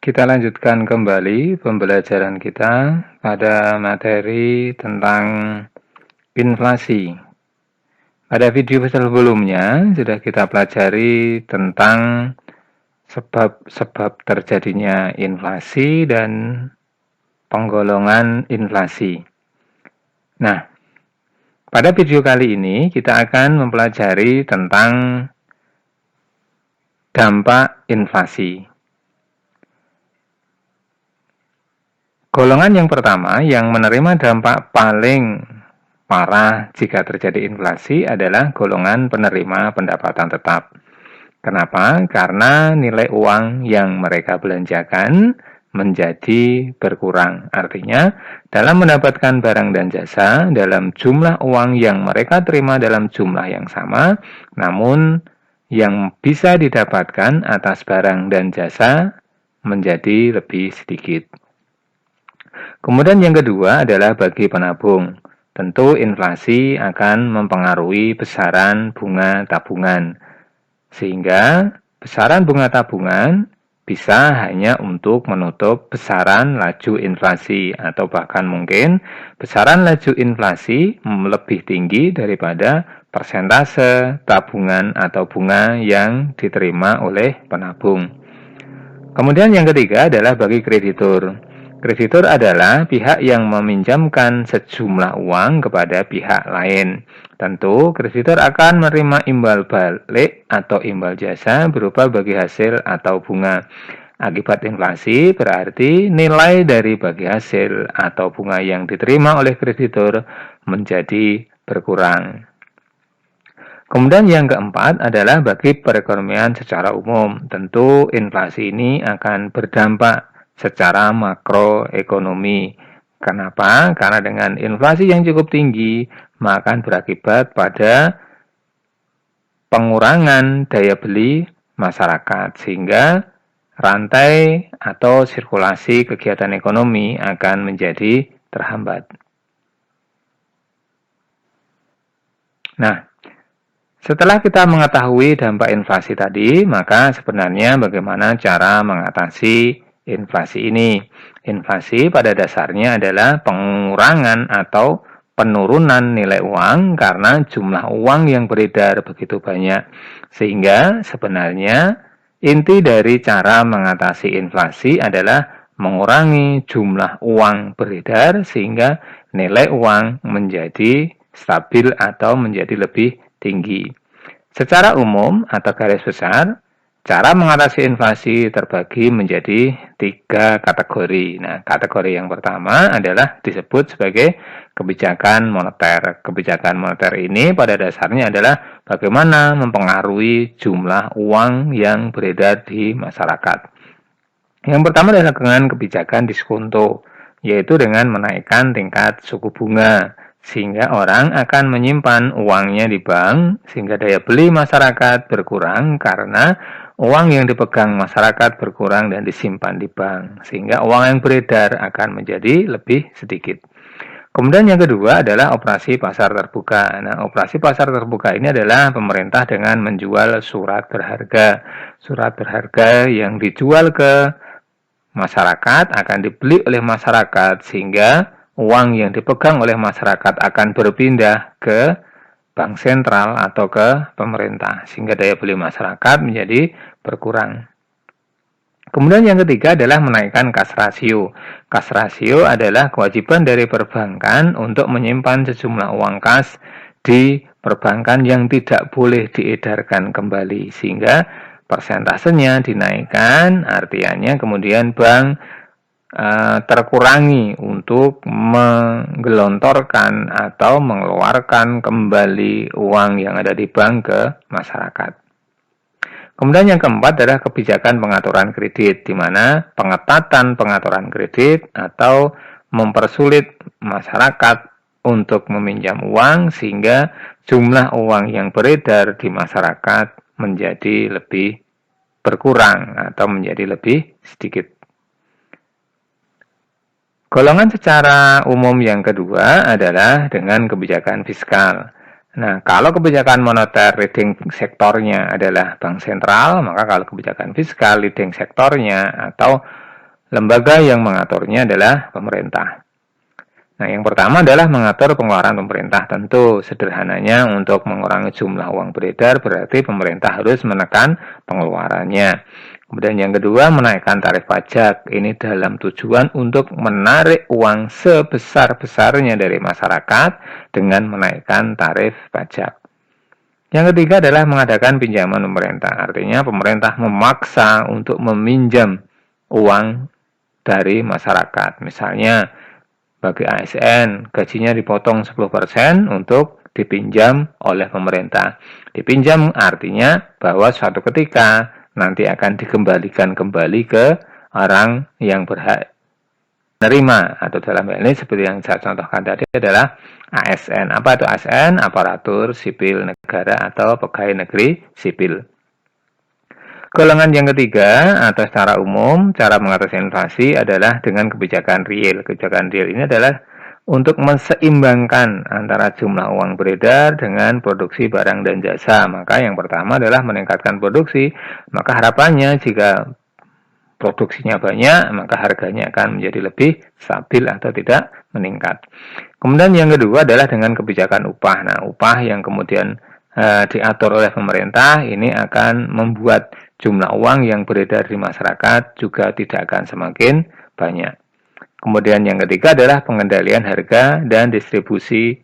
Kita lanjutkan kembali pembelajaran kita pada materi tentang inflasi. Pada video sebelumnya sudah kita pelajari tentang sebab-sebab terjadinya inflasi dan penggolongan inflasi. Nah, pada video kali ini kita akan mempelajari tentang dampak inflasi. Golongan yang pertama yang menerima dampak paling parah jika terjadi inflasi adalah golongan penerima pendapatan tetap. Kenapa? Karena nilai uang yang mereka belanjakan menjadi berkurang. Artinya, dalam mendapatkan barang dan jasa dalam jumlah uang yang mereka terima dalam jumlah yang sama, namun yang bisa didapatkan atas barang dan jasa menjadi lebih sedikit. Kemudian yang kedua adalah bagi penabung. Tentu inflasi akan mempengaruhi besaran bunga tabungan. Sehingga besaran bunga tabungan bisa hanya untuk menutup besaran laju inflasi atau bahkan mungkin besaran laju inflasi lebih tinggi daripada persentase tabungan atau bunga yang diterima oleh penabung. Kemudian yang ketiga adalah bagi kreditur. Kreditur adalah pihak yang meminjamkan sejumlah uang kepada pihak lain. Tentu, kreditur akan menerima imbal balik atau imbal jasa berupa bagi hasil atau bunga. Akibat inflasi berarti nilai dari bagi hasil atau bunga yang diterima oleh kreditur menjadi berkurang. Kemudian yang keempat adalah bagi perekonomian secara umum. Tentu inflasi ini akan berdampak secara makroekonomi. Kenapa? Karena dengan inflasi yang cukup tinggi, maka akan berakibat pada pengurangan daya beli masyarakat, sehingga rantai atau sirkulasi kegiatan ekonomi akan menjadi terhambat. Nah, setelah kita mengetahui dampak inflasi tadi, maka sebenarnya bagaimana cara mengatasi inflasi ini? Inflasi pada dasarnya adalah pengurangan atau penurunan nilai uang karena jumlah uang yang beredar begitu banyak. Sehingga sebenarnya inti dari cara mengatasi inflasi adalah mengurangi jumlah uang beredar sehingga nilai uang menjadi stabil atau menjadi lebih tinggi. Secara umum atau garis besar, cara mengatasi inflasi terbagi menjadi 3 kategori. Nah, kategori yang pertama adalah disebut sebagai kebijakan moneter. Kebijakan moneter ini pada dasarnya adalah bagaimana mempengaruhi jumlah uang yang beredar di masyarakat. Yang pertama adalah dengan kebijakan diskonto, yaitu dengan menaikkan tingkat suku bunga, sehingga orang akan menyimpan uangnya di bank, sehingga daya beli masyarakat berkurang karena uang yang dipegang masyarakat berkurang dan disimpan di bank, sehingga uang yang beredar akan menjadi lebih sedikit. Kemudian yang kedua adalah operasi pasar terbuka. Nah, operasi pasar terbuka ini adalah pemerintah dengan menjual surat berharga. Surat berharga yang dijual ke masyarakat akan dibeli oleh masyarakat sehingga uang yang dipegang oleh masyarakat akan berpindah ke bank sentral atau ke pemerintah sehingga daya beli masyarakat menjadi berkurang. Kemudian yang ketiga adalah menaikkan kas rasio. Kas rasio adalah kewajiban dari perbankan untuk menyimpan sejumlah uang kas di perbankan yang tidak boleh diedarkan kembali sehingga persentasenya dinaikkan, artinya kemudian bank terkurangi untuk menggelontorkan atau mengeluarkan kembali uang yang ada di bank ke masyarakat. Kemudian yang keempat adalah kebijakan pengaturan kredit, di mana pengetatan pengaturan kredit atau mempersulit masyarakat untuk meminjam uang sehingga jumlah uang yang beredar di masyarakat menjadi lebih berkurang atau menjadi lebih sedikit. Golongan secara umum yang kedua adalah dengan kebijakan fiskal. Nah, kalau kebijakan moneter leading sektornya adalah bank sentral, maka kalau kebijakan fiskal leading sektornya atau lembaga yang mengaturnya adalah pemerintah. Nah, yang pertama adalah mengatur pengeluaran pemerintah. Tentu, sederhananya untuk mengurangi jumlah uang beredar berarti pemerintah harus menekan pengeluarannya. Kemudian yang kedua, menaikkan tarif pajak. Ini dalam tujuan untuk menarik uang sebesar-besarnya dari masyarakat dengan menaikkan tarif pajak. Yang ketiga adalah mengadakan pinjaman pemerintah. Artinya pemerintah memaksa untuk meminjam uang dari masyarakat. Misalnya, bagi ASN, gajinya dipotong 10% untuk dipinjam oleh pemerintah. Dipinjam artinya bahwa suatu ketika nanti akan dikembalikan kembali ke orang yang berhak menerima, atau dalam hal ini seperti yang saya contohkan tadi adalah ASN. Apa itu ASN? Aparatur sipil negara atau pegawai negeri sipil. Golongan yang ketiga, atau secara umum, cara mengatasi inflasi adalah dengan kebijakan real. Kebijakan real ini adalah untuk menseimbangkan antara jumlah uang beredar dengan produksi barang dan jasa. Maka yang pertama adalah meningkatkan produksi. Maka harapannya jika produksinya banyak, maka harganya akan menjadi lebih stabil atau tidak meningkat. Kemudian yang kedua adalah dengan kebijakan upah. Nah, upah yang kemudian diatur oleh pemerintah ini akan membuat jumlah uang yang beredar di masyarakat juga tidak akan semakin banyak. Kemudian yang ketiga adalah pengendalian harga dan distribusi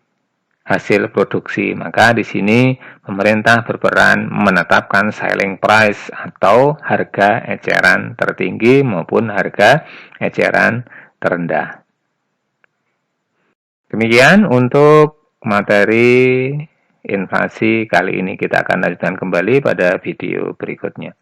hasil produksi. Maka di sini pemerintah berperan menetapkan ceiling price atau harga eceran tertinggi maupun harga eceran terendah. Demikian untuk materi inflasi kali ini. Kita akan lanjutkan kembali pada video berikutnya.